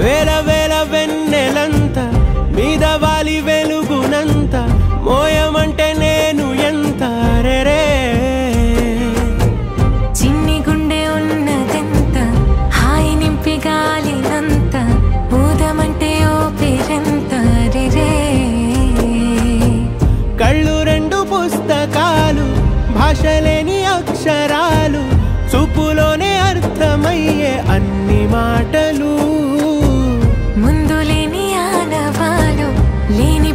వేల వేల వెన్నెలంత మీద వాలి వెలుగునంత మోయమంటే నేను ఎంత రే చిన్ని గుండె ఉన్నదెంత హాయి నింపి గాలినంత ఊదమంటే ఓ పేరెంత రే కళ్ళు రెండు పుస్తకాలు భాష లేని అక్షరాలు చూపులోనే అర్థమయ్యే అన్ని మాటలు ముందు లేని ఆనవాలు లేని